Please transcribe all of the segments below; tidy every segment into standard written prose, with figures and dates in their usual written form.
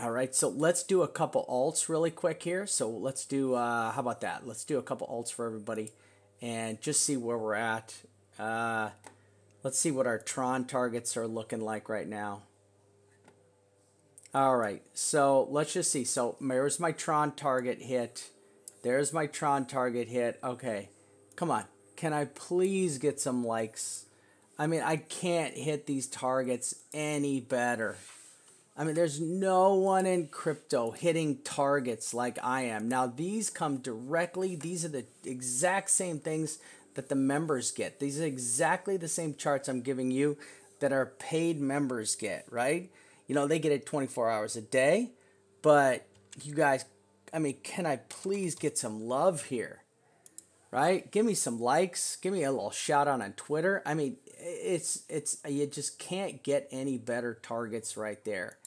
All right, so let's do a couple alts really quick here. So let's do, how about that? Let's do a couple alts for everybody and just see where we're at. Uh, let's see what our Tron targets are looking like right now. All right, so let's just see. So there's my Tron target hit. There's my Tron target hit. Okay, come on. Can I please get some likes? I mean, I can't hit these targets any better. I mean, there's no one in crypto hitting targets like I am. Now, these come directly, these are the exact same things that the members get. These are exactly the same charts I'm giving you that our paid members get, right? You know, they get it 24 hours a day, but you guys, I mean, can I please get some love here? Right? Give me some likes. Give me a little shout out on Twitter. I mean, it's you just can't get any better targets right there.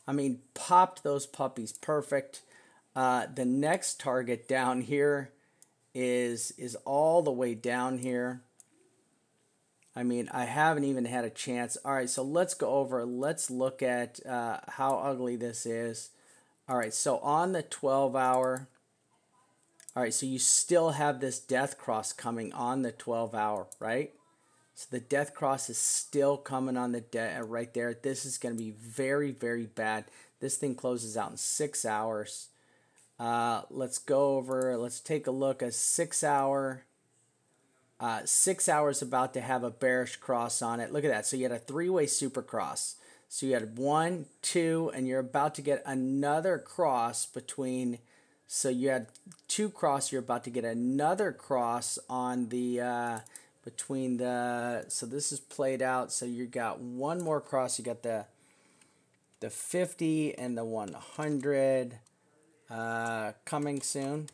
I mean, popped those puppies perfect. The next target down here is all the way down here. I mean, I haven't even had a chance. All right, so let's go over. Let's look at how ugly this is. All right, so on the 12-hour. All right, so you still have this death cross coming on the 12-hour, right? So the death cross is still coming on the right there. This is going to be very, very bad. This thing closes out in 6 hours. Let's go over. Let's take a look at 6 hour. 6 hours about to have a bearish cross on it. Look at that. So you had a three-way super cross. So you had 1, 2, and you're about to get another cross between. So you had 2 cross. You're about to get another cross on the between the. So this is played out. So you got one more cross. You got the 50 and the 100 coming soon.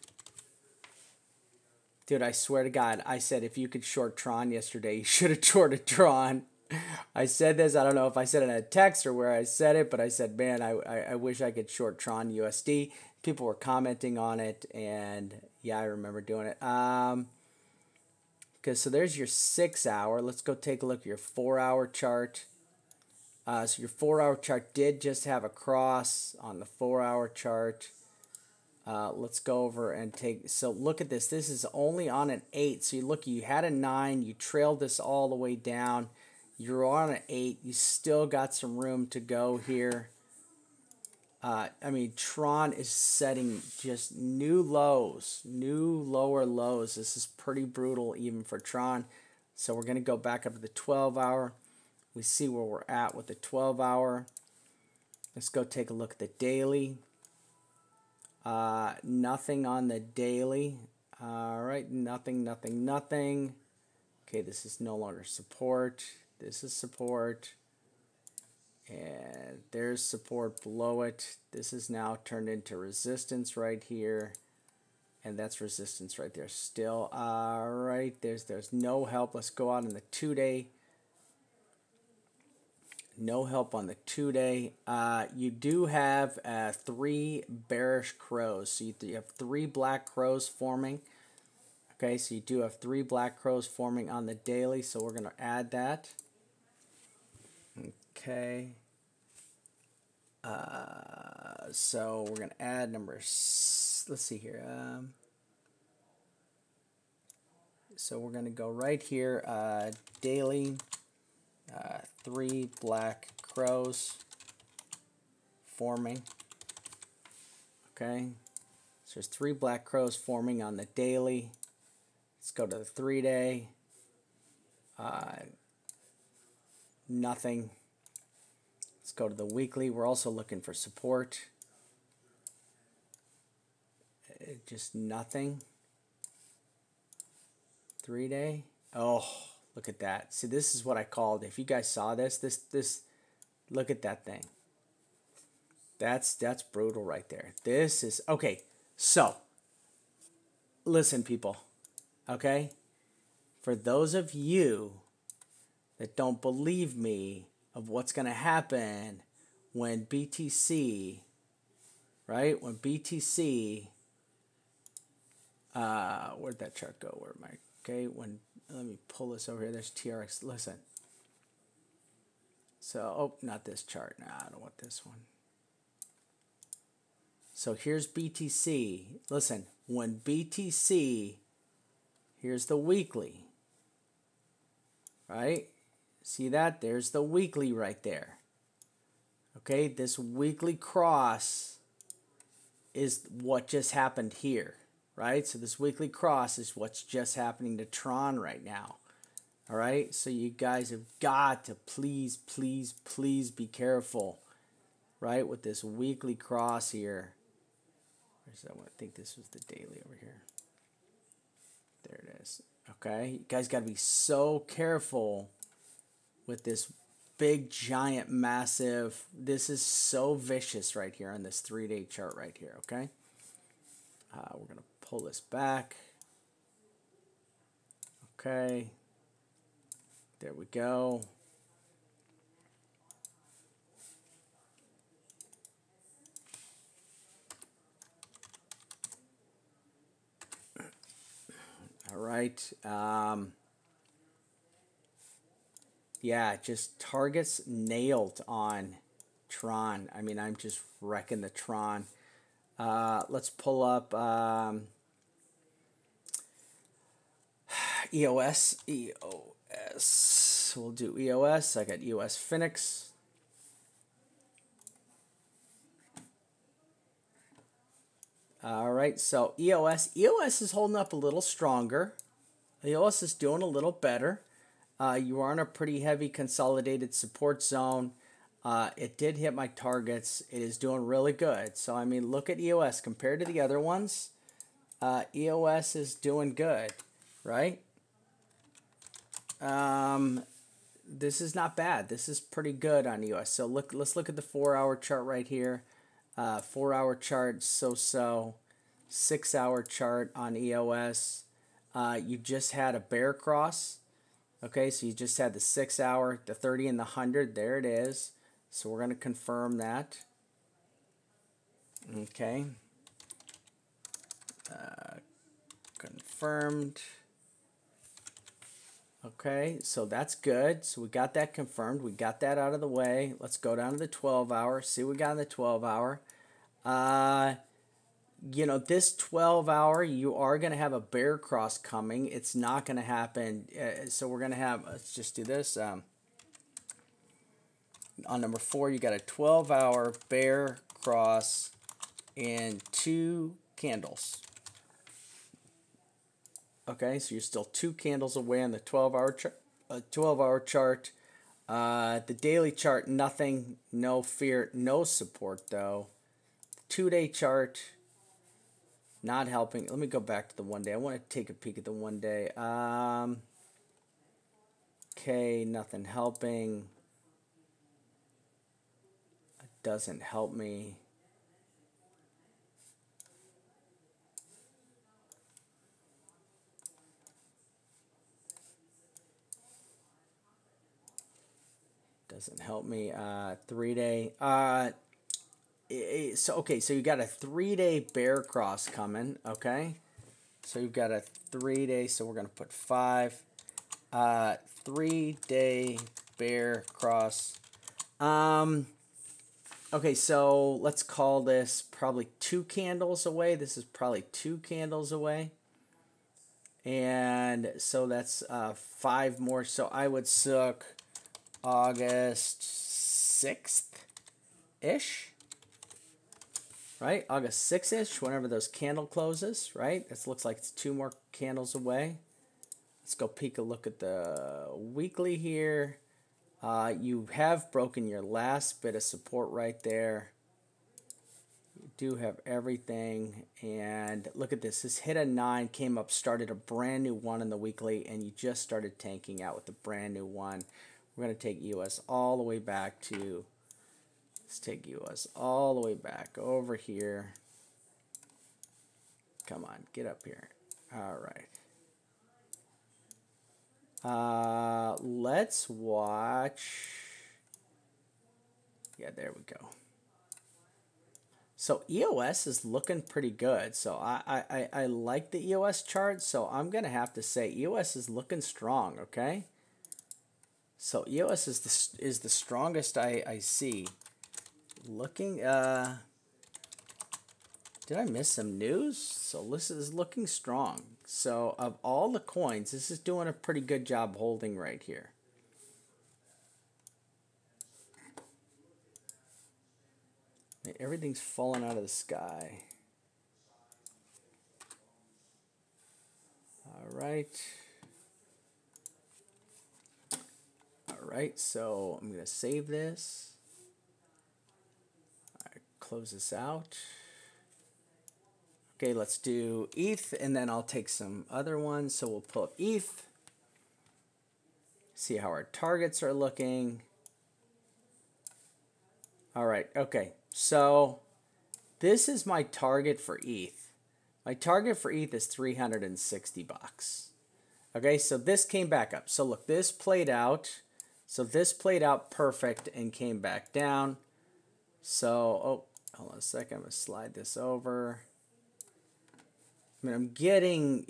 Dude, I swear to God, I said if you could short Tron yesterday, you should have shorted Tron. I said this, I don't know if I said it in a text or where I said it, but I said, man, I wish I could short Tron USD. People were commenting on it, and yeah, I remember doing it. So there's your 6 hour. Let's go take a look at your 4-hour chart. So your 4-hour chart did just have a cross on the 4-hour chart. Let's go over and take, so look at this. This is only on an 8. So you had a 9. You trailed this all the way down. You're on an 8. You still got some room to go here. I mean, Tron is setting just new lows, new lower lows. This is pretty brutal even for Tron. So we're going to go back up to the 12-hour. We see where we're at with the 12-hour. Let's go take a look at the daily. Nothing on the daily. All right, nothing. Okay, this is no longer support. This is support. And there's support below it. This is now turned into resistance right here. And that's resistance right there still. All right, there's no help. Let's go out on the 2-day. No help on the 2-day. You do have 3 bearish crows. So you have 3 black crows forming. Okay, so you do have 3 black crows forming on the daily. So we're going to add that. Okay. So we're going to add numbers. Let's see here. So we're going to go right here. Daily. 3 black crows forming. Okay, so there's 3 black crows forming on the daily. Let's go to the 3-day. Nothing. Let's go to the weekly. We're also looking for support. Just nothing. 3-day. Oh, look at that. See, this is what I called. If you guys saw this, look at that thing. That's brutal right there. This is, okay, so, listen, people, okay? For those of you that don't believe me of what's going to happen when BTC, right? When BTC, where'd that chart go? Where am I? Okay, let me pull this over here. There's TRX. Listen. So, oh, not this chart. Nah, I don't want this one. So here's BTC. Listen, when BTC, here's the weekly, right? See that? There's the weekly right there. Okay, this weekly cross is what just happened here, right? So this weekly cross is what's just happening to Tron right now. All right, so you guys have got to please, please, please be careful, right, with this weekly cross here. Where's that one? I think this was the daily over here. There it is. Okay, you guys got to be so careful with this big, giant, massive. This is so vicious right here on this 3-day chart right here, okay? We're going to pull this back. Okay. There we go. All right. Yeah, just targets nailed on Tron. I mean, I'm just wrecking the Tron. Let's pull up EOS. EOS. We'll do EOS. I got EOS Phoenix. All right, so EOS is holding up a little stronger. EOS is doing a little better. You are in a pretty heavy consolidated support zone. It did hit my targets. It is doing really good. So, I mean, look at EOS. Compared to the other ones, EOS is doing good, right? This is not bad. This is pretty good on EOS. So, let's look at the 4-hour chart right here. 4-hour chart, so-so. 6-hour chart on EOS. You just had a bear cross. Okay, so you just had the 6-hour, the 30 and the 100. There it is. So we're going to confirm that. Okay. Confirmed. Okay, so that's good. So we got that confirmed. We got that out of the way. Let's go down to the 12-hour. See what we got in the 12-hour. You know, this 12-hour, you are going to have a bear cross coming. It's not going to happen. So we're going to have, let's just do this. On number 4, you got a 12-hour bear cross and 2 candles. Okay, so you're still 2 candles away on the 12-hour chart. The daily chart, nothing, no fear, no support though. 2-day chart, not helping. Let me go back to the 1 day. I want to take a peek at the 1 day. Okay, nothing helping. It doesn't help me. Doesn't help me. 3-day. So you got a 3-day bear cross coming. Okay, so you've got a 3-day. So we're gonna put 5. 3-day bear cross. Okay, so let's call this probably 2 candles away. This is probably 2 candles away. And so that's 5 more. So I would suck August 6th-ish. Right? August 6th-ish, whenever those candle closes, right? This looks like it's 2 more candles away. Let's go peek a look at the weekly here. You have broken your last bit of support right there. You do have everything. And look at this. This hit a 9, came up, started a brand new 1 in the weekly, and you just started tanking out with a brand new 1. We're going to take EOS all the way back to, let's take EOS all the way back over here. Come on, get up here. All right. Let's watch. Yeah, there we go. So EOS is looking pretty good. So I like the EOS chart. So I'm going to have to say EOS is looking strong, okay? So EOS is the strongest I see. Looking Did I miss some news? So this is looking strong. So of all the coins, this is doing a pretty good job holding right here. Everything's falling out of the sky. All right. All right, so I'm going to save this. All right, close this out. Okay, let's do ETH, and then I'll take some other ones. So we'll pull up ETH. See how our targets are looking. All right, okay. So this is my target for ETH. My target for ETH is 360 bucks. Okay, so this came back up. So look, this played out. So this played out perfect and came back down. So, oh, hold on a second. I'm going to slide this over. I mean, I'm getting...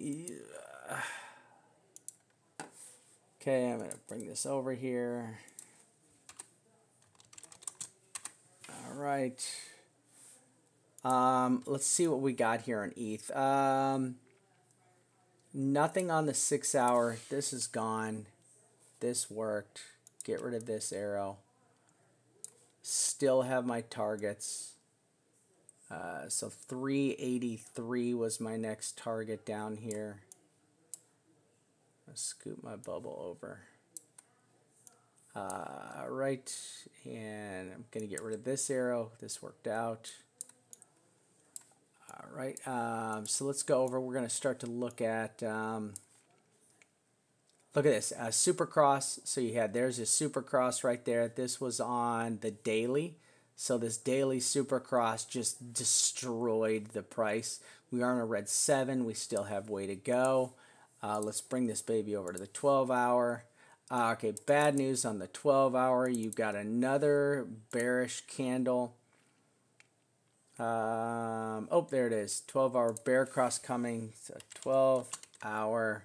okay, I'm going to bring this over here. All right. Let's see what we got here on ETH. Nothing on the 6 hour. This is gone. This worked. Get rid of this arrow. Still have my targets. So 383 was my next target down here. Let's scoop my bubble over. Right, and I'm going to get rid of this arrow. This worked out. All right, so let's go over. We're going to start to look at this, Supercross. So you had, there's a Supercross right there. This was on the daily. So this daily Supercross just destroyed the price. We are on a red 7. We still have way to go. Let's bring this baby over to the 12 hour. Okay, bad news on the 12 hour. You've got another bearish candle. Oh, there it is. 12 hour bear cross coming. So 12 hour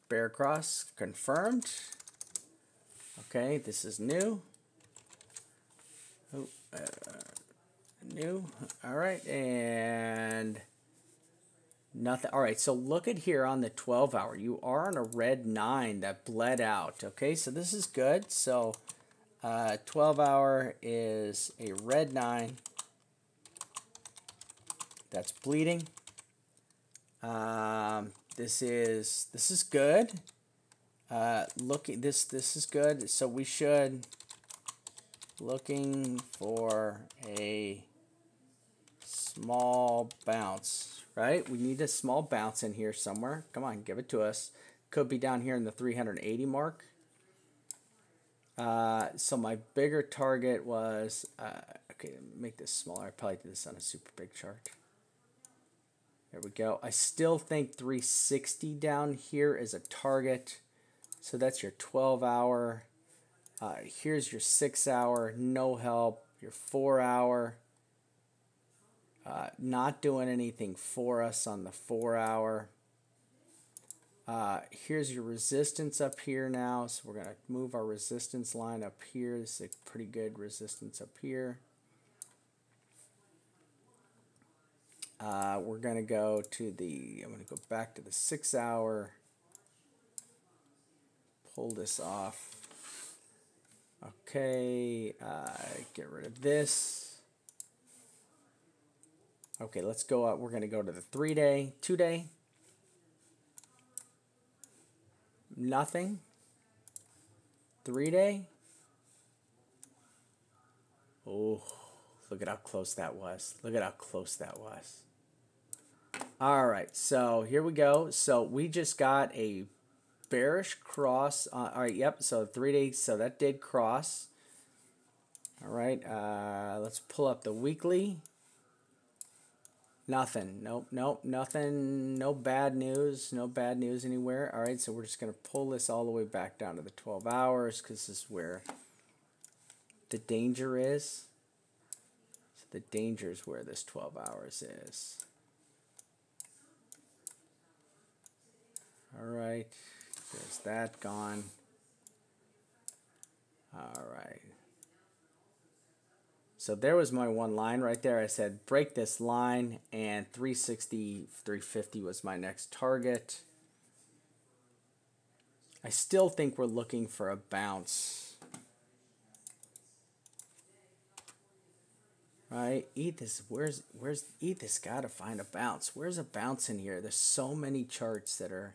bear cross confirmed. Okay, this is new. Oh, new. All right, and nothing. All right, so look at here on the 12 hour. You are on a red 9 that bled out. Okay, so this is good. So 12 hour is a red 9 that's bleeding. This is good. This is good. So we should looking for a small bounce, right? We need a small bounce in here somewhere. Come on, give it to us. Could be down here in the 380 mark. So my bigger target was, okay, make this smaller. I probably did this on a super big chart. There we go. I still think 360 down here is a target. So that's your 12 hour. Here's your 6 hour, no help. Your 4 hour, not doing anything for us on the 4 hour. Here's your resistance up here now. So we're going to move our resistance line up here. This is a pretty good resistance up here. We're going to go to the, I'm going to go back to the 6 hour. Pull this off. Okay, get rid of this. Okay, let's go up. We're going to go to the 3-day, 2-day. Nothing. 3-day. Oh, look at how close that was. Look at how close that was. All right, so here we go. So we just got a bearish cross. All right, yep, so 3 days, so that did cross. All right, let's pull up the weekly. Nothing, nope, nothing, no bad news anywhere. All right, so we're just going to pull this all the way back down to the 12 hours because this is where the danger is. So the danger is where this 12 hours is. All right, there's that gone. All right. So there was my one line right there. I said break this line, and 360, 350 was my next target. I still think we're looking for a bounce. Right? ETH is, where's ETH has got to find a bounce. Where's a bounce in here? There's so many charts that are.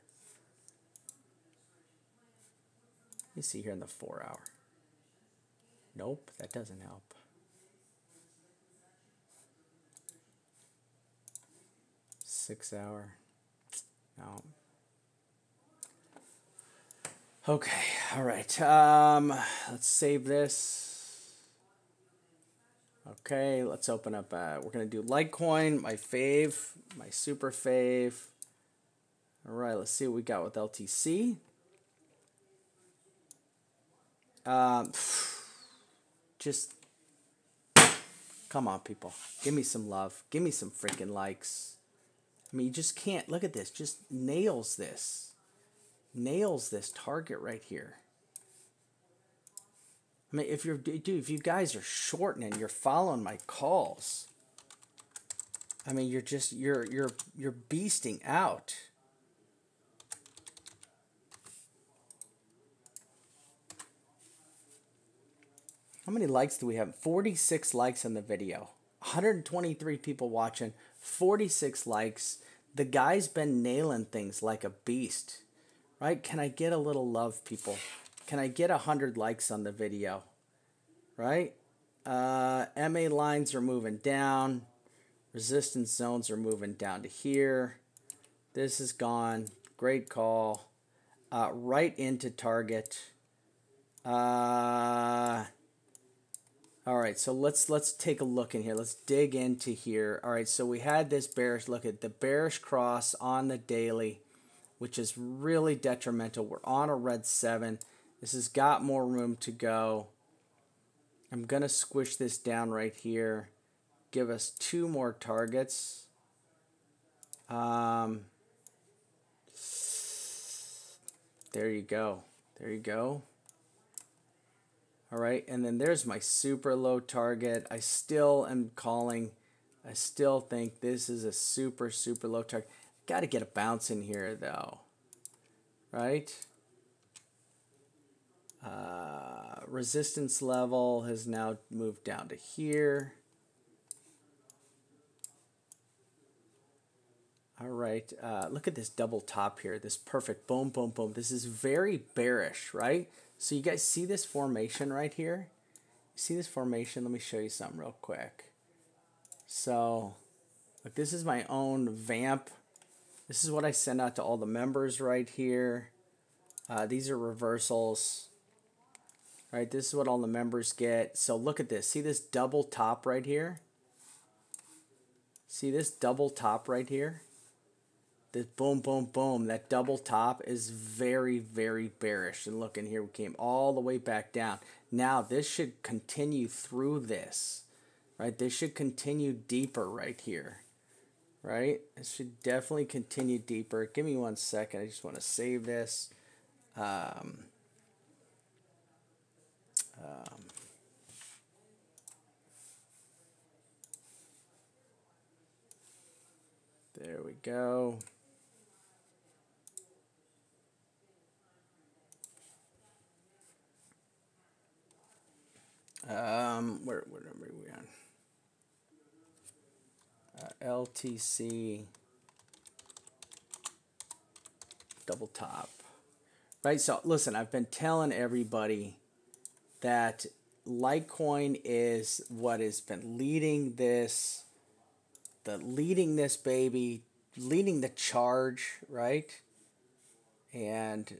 Let me see here in the 4 hour. Nope, that doesn't help. Six hour. No. Okay, all right. Let's save this. Okay, let's open up. We're gonna do Litecoin, my fave, my super fave. All right, let's see what we got with LTC. Just come on, people. Give me some love. Give me some freaking likes. I mean, you just can't. Look at this. Just nails this. Nails this target right here. I mean, if you're, dude, if you guys are shorting and you're following my calls, I mean, you're just you're beasting out. How many likes do we have? 46 likes on the video. 123 people watching. 46 likes. The guy's been nailing things like a beast. Right? Can I get a little love, people? Can I get 100 likes on the video? Right? MA lines are moving down. Resistance zones are moving down to here. This is gone. Great call. Right into target. All right, so let's take a look in here. Let's dig into here. All right, so we had this bearish, look at the bearish cross on the daily, which is really detrimental. We're on a red 7. This has got more room to go. I'm going to squish this down right here. Give us 2 more targets. There you go. There you go. All right, and then there's my super low target. I still am calling. I still think this is a super, super low target. Got to get a bounce in here, though. Right? Resistance level has now moved down to here. All right, look at this double top here. This perfect boom, boom, boom. This is very bearish, right? So you guys see this formation right here? See this formation? Let me show you something real quick. So, look, this is my own vamp. This is what I send out to all the members right here. These are reversals. Right, this is what all the members get. So look at this. See this double top right here? See this double top right here? This boom, boom, boom. That double top is very, very bearish. And look in here, we came all the way back down. Now this should continue through this, right? This should continue deeper right here, right? It should definitely continue deeper. Give me 1 second. I just want to save this. There we go. Where are we on? LTC double top. Right, so listen, I've been telling everybody that Litecoin is what has been leading this, leading this baby, leading the charge, right? And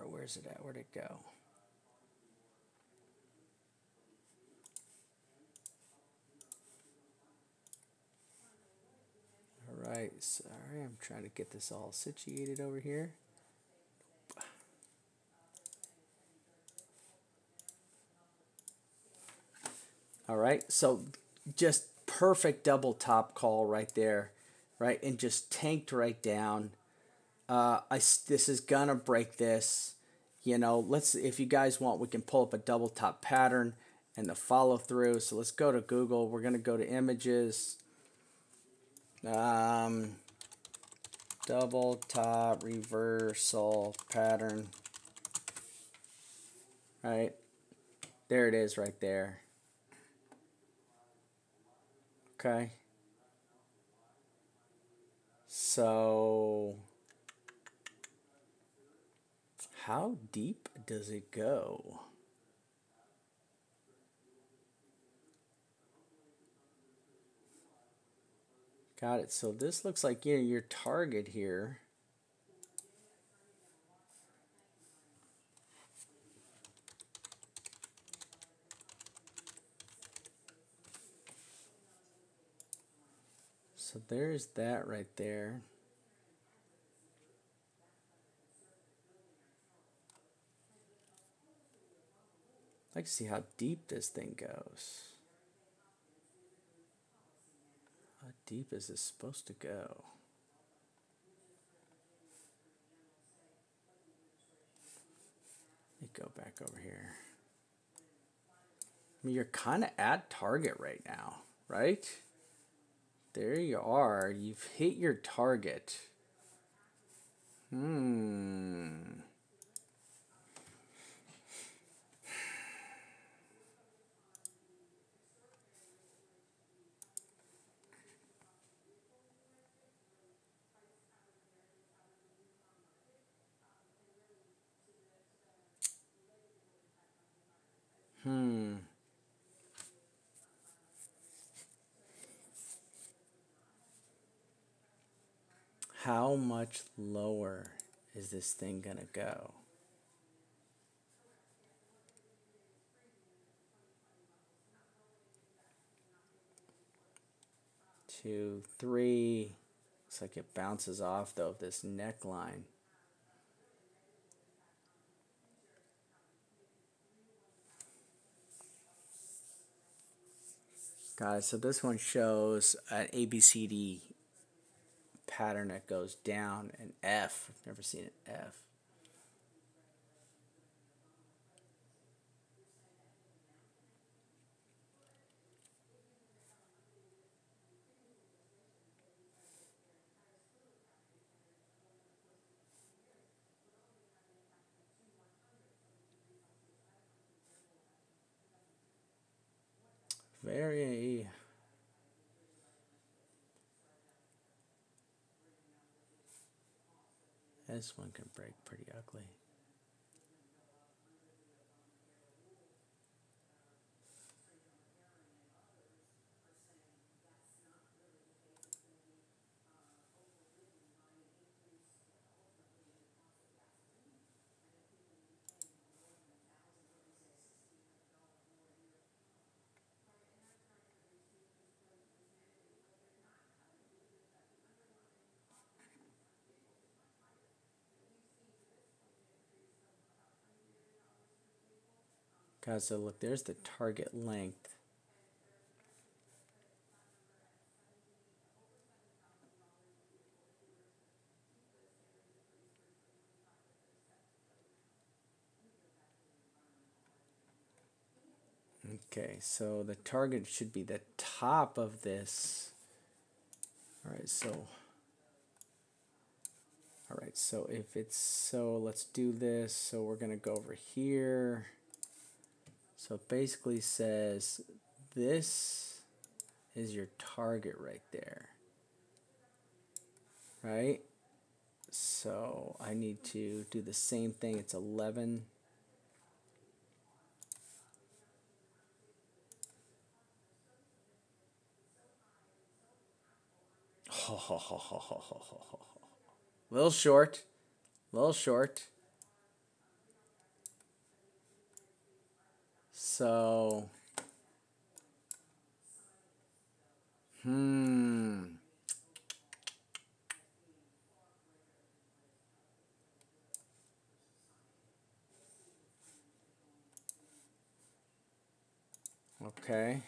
where's it at? Where'd it go? All right, sorry, I'm trying to get this all situated over here. All right, so just perfect double top call right there, right? And just tanked right down. This is gonna break this. You know, if you guys want, we can pull up a double top pattern and the follow through. So let's go to Google. We're going to go to images. Double top reversal pattern. Right. There it is right there. Okay. So how deep does it go? Got it. So this looks like, you know, your target here. So there's that right there. I'd like to see how deep this thing goes. How deep is this supposed to go? Let me go back over here. I mean, you're kind of at target right now, right? There you are. You've hit your target. How much lower is this thing gonna go? 2, 3. Looks like it bounces off though of this neckline. Guys, so this one shows an ABCD pattern that goes down, an F. I've never seen an F. Very. This one can break pretty ugly. Guys, so look, there's the target length. Okay, so the target should be the top of this. Alright, so if it's so, let's do this. So we're gonna go over here. So it basically says this is your target right there. Right? So I need to do the same thing. It's 11. Little short. Little short. So okay.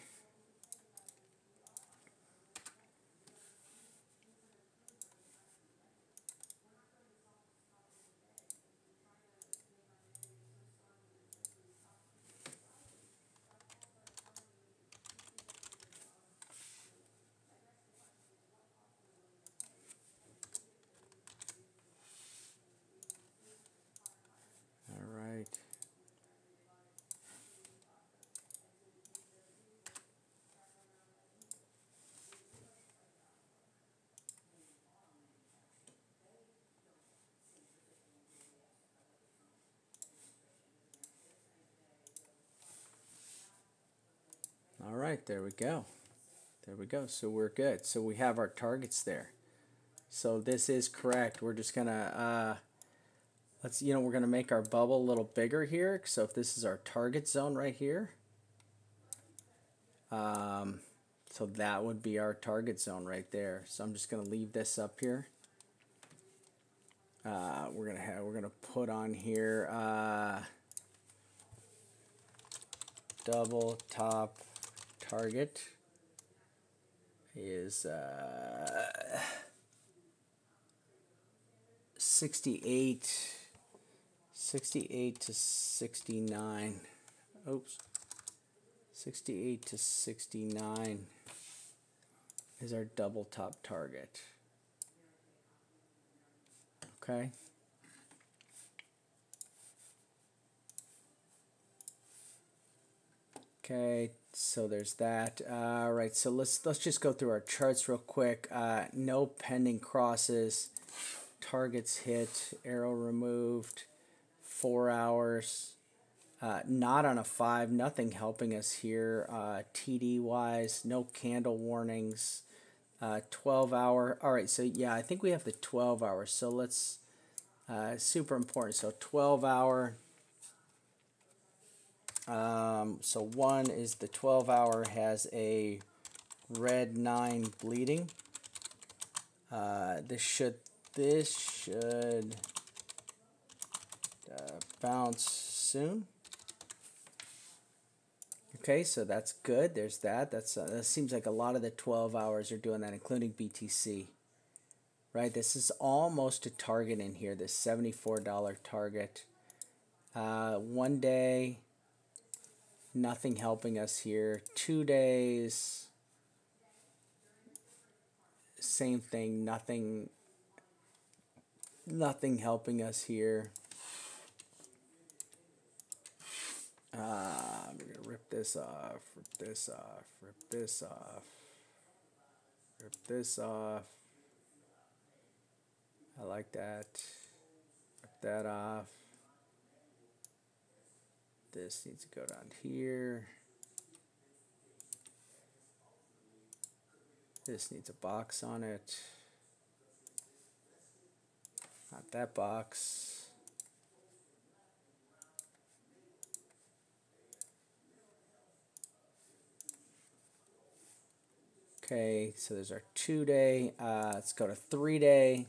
right, there we go. There we go. So we're good. So we have our targets there. So this is correct. We're just gonna we're gonna make our bubble a little bigger here. So if this is our target zone right here, so that would be our target zone right there. So I'm just gonna leave this up here. We're gonna put on here double top target is 68 to 69. Oops. 68 to 69 is our double top target. Okay. Okay, so there's that. All right, so let's just go through our charts real quick. No pending crosses, targets hit, arrow removed, 4 hours. Not on a 5, nothing helping us here. TD wise, no candle warnings. 12 hour. All right, so yeah, I think we have the 12 hours. So let's super important. So 12 hour. So one is the 12 hour has a red 9 bleeding. This should bounce soon. Okay, so that's good. There's that. That seems like a lot of the 12 hours are doing that, including BTC. Right, this is almost a target in here. This $74 target. 1 day. Nothing helping us here. 2 days. Same thing. Nothing helping us here. I'm going to rip this off, rip this off, rip this off, rip this off. I like that. Rip that off. This needs to go down here. This needs a box on it. Not that box. Okay, so there's our 2 day. Let's go to 3 day.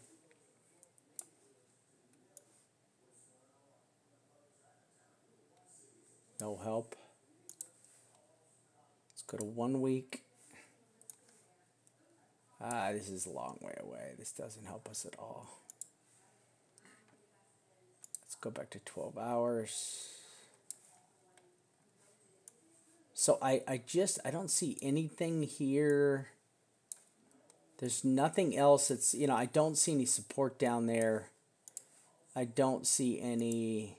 No help. Let's go to 1 week. This is a long way away. This doesn't help us at all. Let's go back to 12 hours. So I don't see anything here. There's nothing else. It's, I don't see any support down there. I don't see any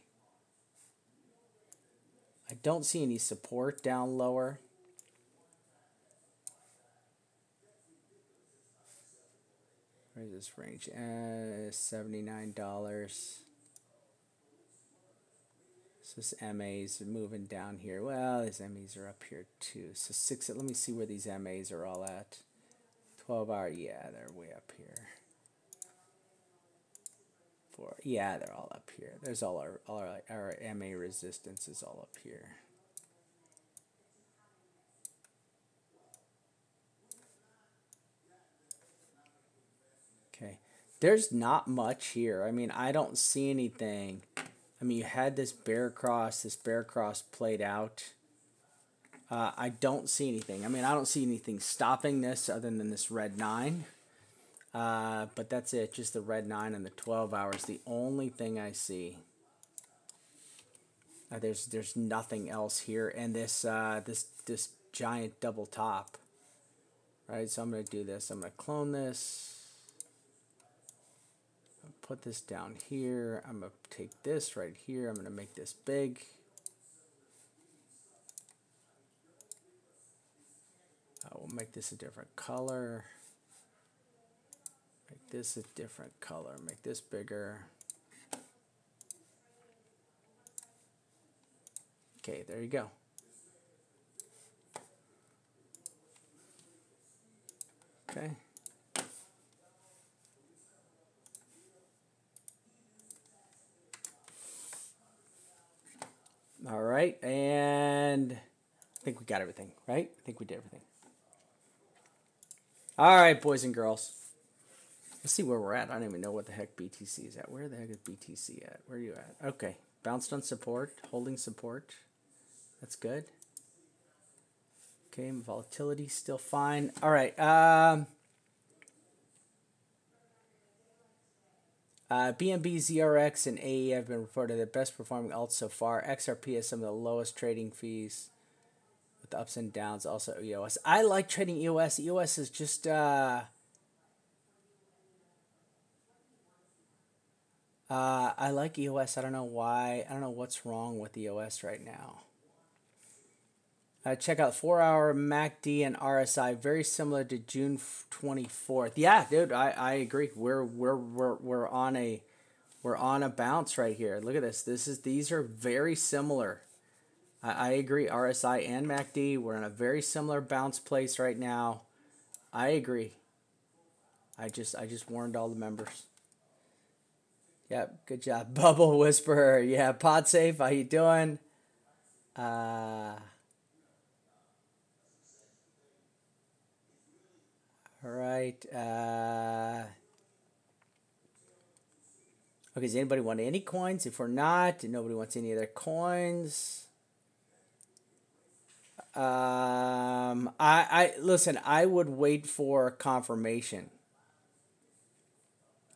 support down lower. Where's this range? $79. So this MAs are moving down here. Well, these MAs are up here too. So let me see where these MAs are all at. 12 hour, yeah, they're way up here. Yeah, they're all up here. There's all our MA resistance is all up here. Okay, there's not much here. I mean, I don't see anything. I mean, you had this bear cross played out. I don't see anything. I mean, I don't see anything stopping this other than this red 9. But that's it, just the red 9 and the 12 hours. The only thing I see. There's nothing else here, and this giant double top. Right, so I'm gonna do this. I'm gonna clone this. Put this down here. I'm gonna take this right here. I'm gonna make this big. We'll make this a different color. Make this a different color. Make this bigger. Okay, there you go. Okay. All right, and I think we got everything, right? I think we did everything. All right, boys and girls. Let's see where we're at. I don't even know what the heck BTC is at. Where the heck is BTC at? Where are you at? Okay. Bounced on support. Holding support. That's good. Okay. Volatility still fine. All right. BNB, ZRX, and AE have been reported the best performing alts so far. XRP has some of the lowest trading fees with the ups and downs. Also EOS. I like trading EOS. EOS is just... I like EOS. I don't know why. I don't know what's wrong with EOS right now. Check out 4-hour MACD and RSI, very similar to June 24th. Yeah, dude, I agree. We're on a bounce right here. Look at this. These are very similar. I agree. RSI and MACD. We're in a very similar bounce place right now. I agree. I just warned all the members. Yep, good job. Bubble Whisperer. Yeah, PodSafe, how you doing? All right. Okay, does anybody want any coins? If we're not, nobody wants any other coins. I listen, I would wait for confirmation.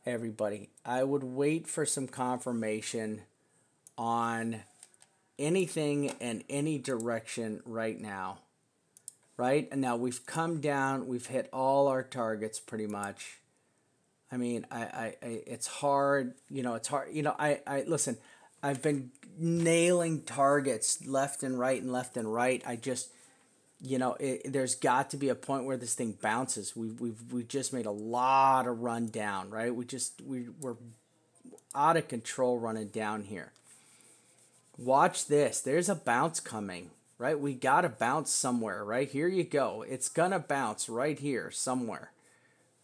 Everybody. I would wait for some confirmation on anything in any direction right now. Right? And now we've come down, we've hit all our targets pretty much. I mean, it's hard, it's hard, listen, I've been nailing targets left and right and left and right. I just, there's got to be a point where this thing bounces. We just made a lot of run down, right? We're out of control running down here. Watch this. There's a bounce coming, right? We got to bounce somewhere, right? Here you go. It's going to bounce right here somewhere,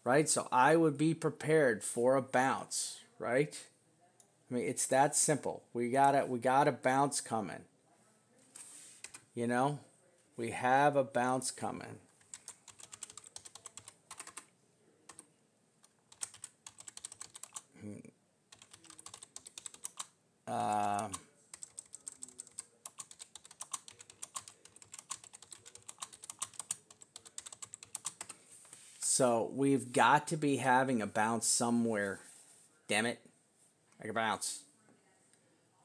right? So I would be prepared for a bounce, right? I mean, it's that simple. We got a bounce coming. We have a bounce coming. So we've got to be having a bounce somewhere. Damn it. Like a bounce.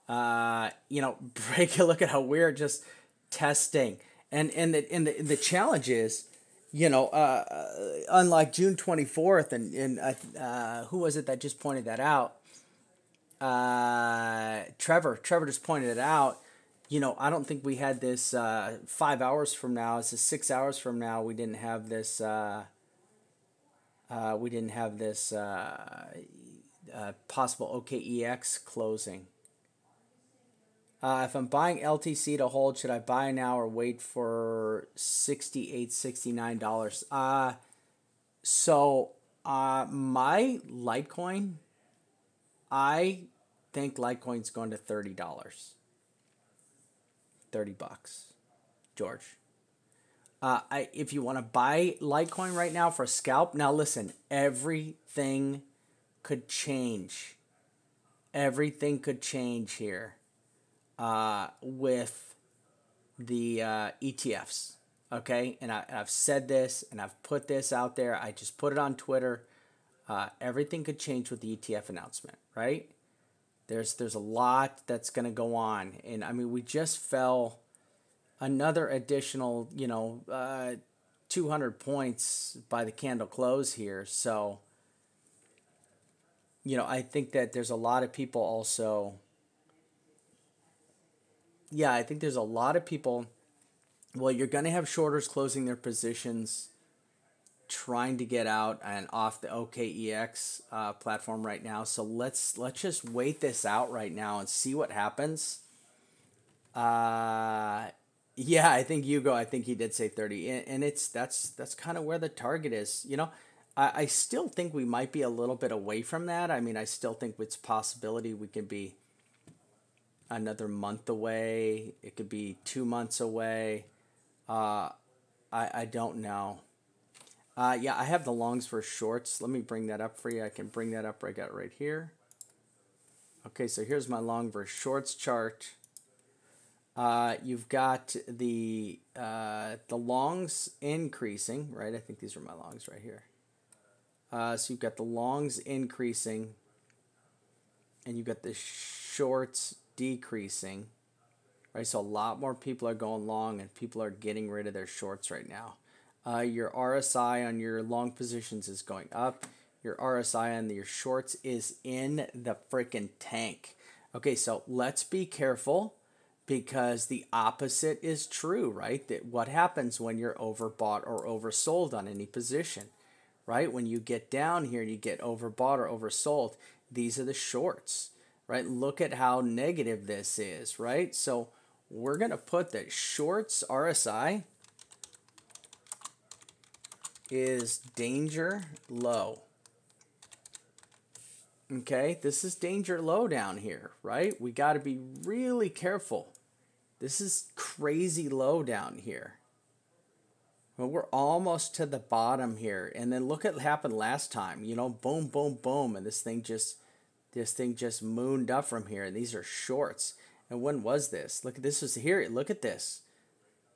Break a look at how we're just testing. And the challenge is, unlike June 24th, and who was it that just pointed that out? Trevor just pointed it out. I don't think we had this 5 hours from now. It's 6 hours from now. We didn't have this. Possible OKEX closing. If I'm buying LTC to hold, should I buy now or wait for $68, $69? So my Litecoin, I think Litecoin's going to $30. $30, George. If you want to buy Litecoin right now for a scalp, now listen, everything could change. Everything could change here with the ETFs. Okay, and I've said this and I've put this out there. I just put it on Twitter. Everything could change with the ETF announcement, right? There's a lot that's going to go on, and I mean we just fell another additional 200 points by the candle close here. So I think that there's a lot of people also. Yeah, I think there's a lot of people. Well, you're going to have shorters closing their positions, trying to get out and off the OKEX platform right now. So let's just wait this out right now and see what happens. Yeah, I think Hugo, I think he did say 30. And it's that's kind of where the target is. You know, I still think we might be a little bit away from that. I mean, I still think it's possibility we could be another month away. It could be 2 months away. Uh, I don't know. Yeah, I have the longs for shorts. Let me bring that up for you. I can bring that up. I got it right here. Okay, so here's my long versus shorts chart. You've got the longs increasing, right? I think these are my longs right here. So you've got the longs increasing, and you've got the shorts decreasing, right? So a lot more people are going long, and people are getting rid of their shorts right now. Your RSI on your long positions is going up. Your RSI on your shorts is in the freaking tank. Okay, so let's be careful because the opposite is true, right? That what happens when you're overbought or oversold on any position, right? When you get down here and you get overbought or oversold, these are the shorts, right? Look at how negative this is, right? So we're going to put that shorts RSI is danger low. Okay, this is danger low down here, right? We got to be really careful. This is crazy low down here. Well, we're almost to the bottom here, and then look at what happened last time. You know, boom, boom, boom, and this thing just mooned up from here. And these are shorts. And when was this? Look, this was here. Look at this.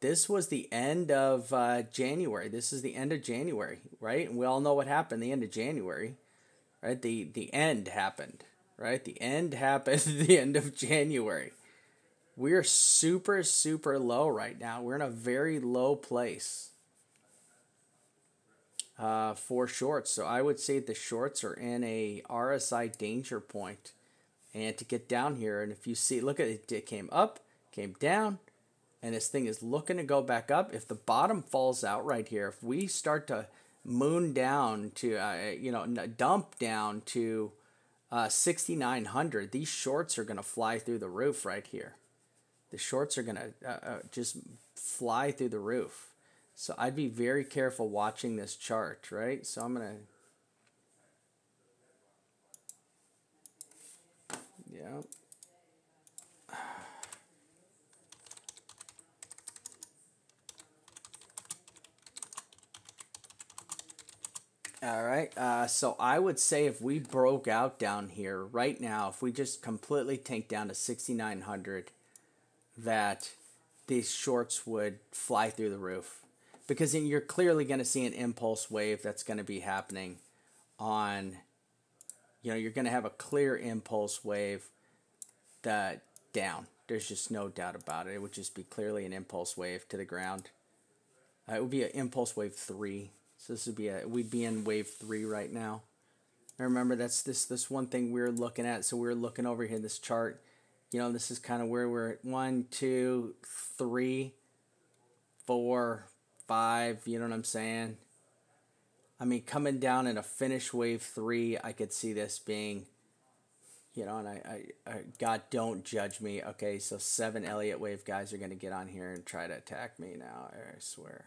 This was the end of January. This is the end of January, right? And we all know what happened the end of January, right? The end happened, right? The end happened at the end of January. We're super, super low right now. We're in a very low place for shorts. So I would say the shorts are in a RSI danger point. And to get down here, and if you see, look at it, it came up, came down, and this thing is looking to go back up. If the bottom falls out right here, if we start to moon down to, dump down to 6,900, these shorts are going to fly through the roof right here. The shorts are going to just fly through the roof. So I'd be very careful watching this chart, right? So I'm going to, yeah. All right. So I would say if we broke out down here right now, if we just completely tank down to 6,900, that these shorts would fly through the roof. Because then you're clearly going to see an impulse wave that's going to be happening on, you're going to have a clear impulse wave that down. There's just no doubt about it. It would just be clearly an impulse wave to the ground. It would be an impulse wave 3. So this would be we'd be in wave 3 right now. And remember, that's this one thing we're looking at. So we're looking over here, this chart. This is kind of where we're at. 1, 2, 3, 4, 5. You know what I'm saying? I mean, coming down in a finish wave 3, I could see this being, and I God, don't judge me. Okay, so 7 Elliott wave guys are going to get on here and try to attack me now. I swear.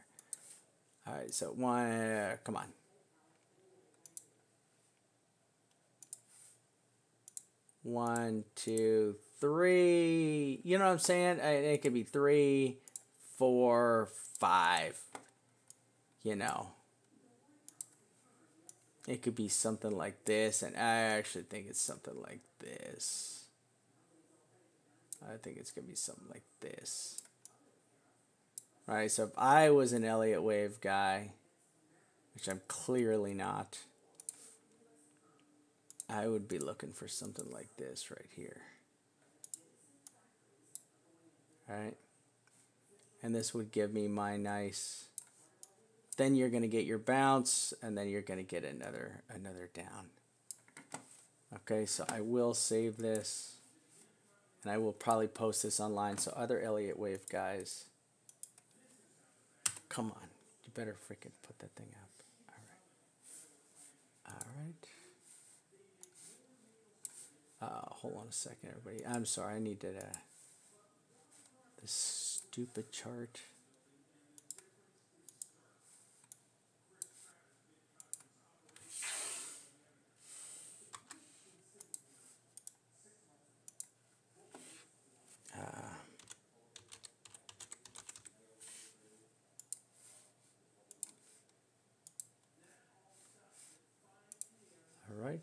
All right, so one, come on. 1, 2, 3. You know what I'm saying? It could be 3, 4, 5. It could be something like this, and I actually think it's something like this. I think it's going to be something like this. All right, so if I was an Elliott wave guy, which I'm clearly not, I would be looking for something like this right here. All right. And this would give me my nice, then you're going to get your bounce, and then you're going to get another down. Okay, so I will save this, and I will probably post this online so other Elliott wave guys, come on, you better freaking put that thing up. All right. Hold on a second, everybody. I'm sorry, I needed this stupid chart. All right.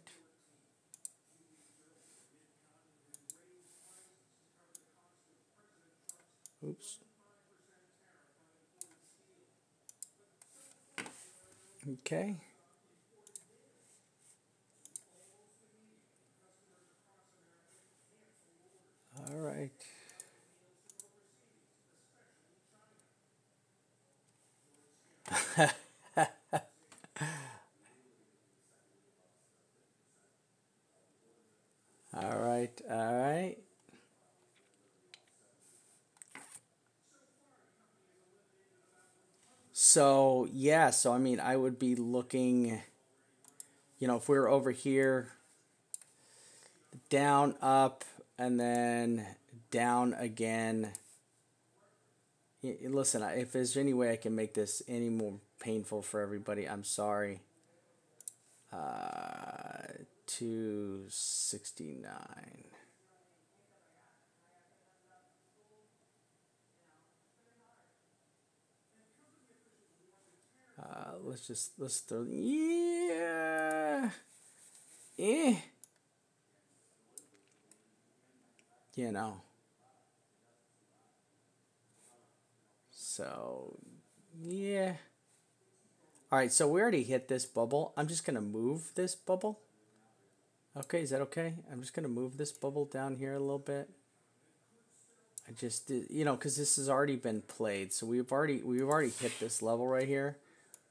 Oops. Okay. All right. All right. All right. So, yeah, so I mean, I would be looking, if we were over here, down, up, and then down again. Listen, if there's any way I can make this any more painful for everybody, I'm sorry. 269. Let's throw, yeah, eh, you know. So, yeah. All right, so we already hit this bubble. I'm just going to move this bubble. Okay, is that okay? I'm just going to move this bubble down here a little bit. I just did, because this has already been played. So we've already hit this level right here.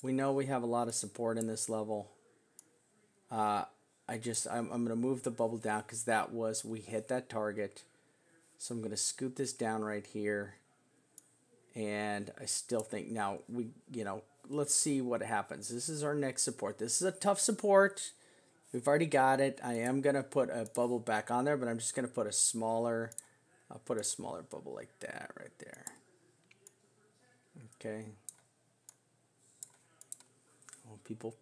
We know we have a lot of support in this level. I'm going to move the bubble down because we hit that target. So I'm going to scoot this down right here. And I still think now let's see what happens. This is our next support. This is a tough support. We've already got it. I am going to put a bubble back on there, but I'm just going to put I'll put a smaller bubble like that right there. Okay. Well, people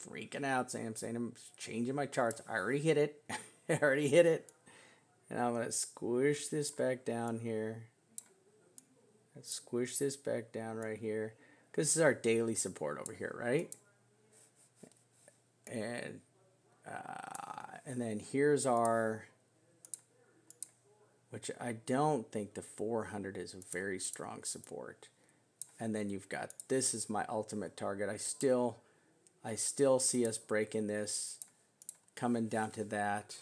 freaking out saying I'm changing my charts. I already hit it. I already hit it. And I'm going to squish this back down here. Let's squish this back down right here. Because this is our daily support over here, right? And then here's our, which I don't think the 400 is a very strong support. And then you've got, this is my ultimate target. I still see us breaking this, coming down to that.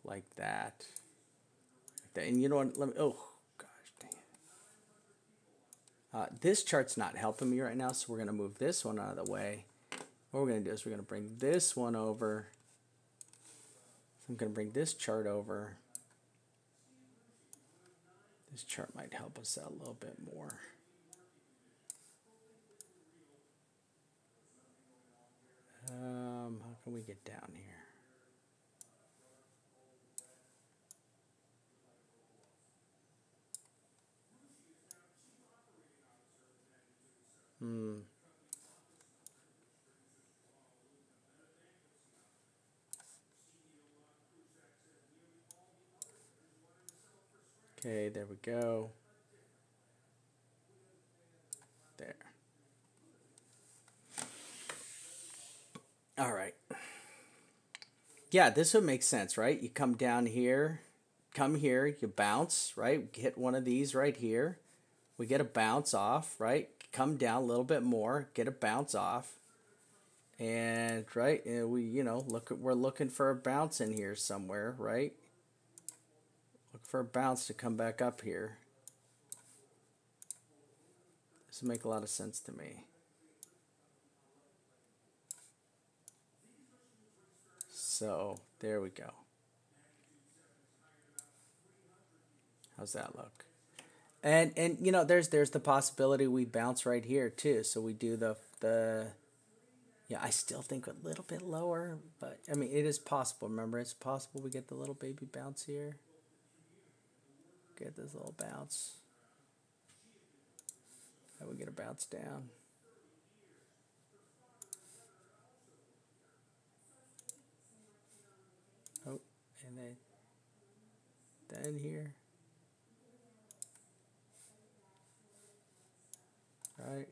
Like that. And you know what? Oh, gosh, dang it. This chart's not helping me right now, so we're going to move this one out of the way. What we're going to do is we're going to bring this one over. So I'm going to bring this chart over. This chart might help us out a little bit more. How can we get down here? Okay, there we go. There. All right. Yeah, this would make sense, right? You come down here, you bounce, right? Hit one of these right here. We get a bounce off, right? Come down a little bit more, get a bounce off. And right, and we're looking for a bounce in here somewhere, right? Look for a bounce to come back up here. This would make a lot of sense to me. So there we go. How's that look? And there's the possibility we bounce right here too. So we do the yeah, I still think a little bit lower, but I mean it is possible. Remember, it's possible we get the little baby bounce here. get this little bounce. I would get a bounce down. Oh, and then here. Right.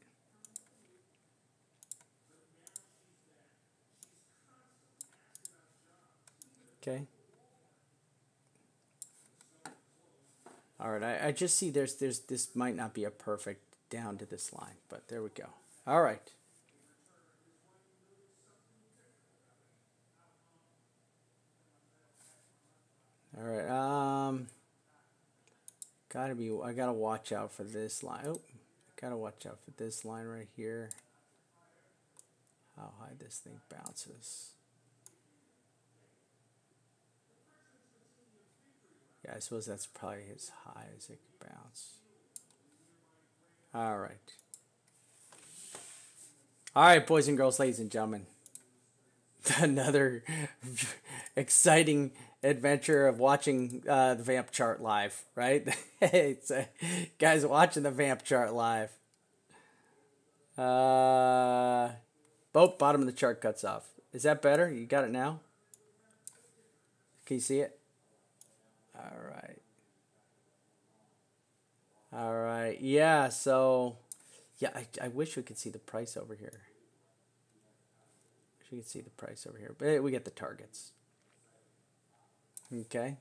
Okay. All right. I just see there's this might not be a perfect down to this line, but there we go. All right. All right. I gotta watch out for this line. Oh, gotta watch out for this line right here. How high this thing bounces. Yeah, I suppose that's probably as high as it could bounce. All right. All right, boys and girls, ladies and gentlemen. Another exciting adventure of watching the Vamp chart live, right? It's, guys watching the Vamp chart live. Bottom of the chart cuts off. Is that better? You got it now? Can you see it? All right. All right. Yeah, so, yeah, I wish we could see the price over here. You can see the price over here, but we get the targets. Okay.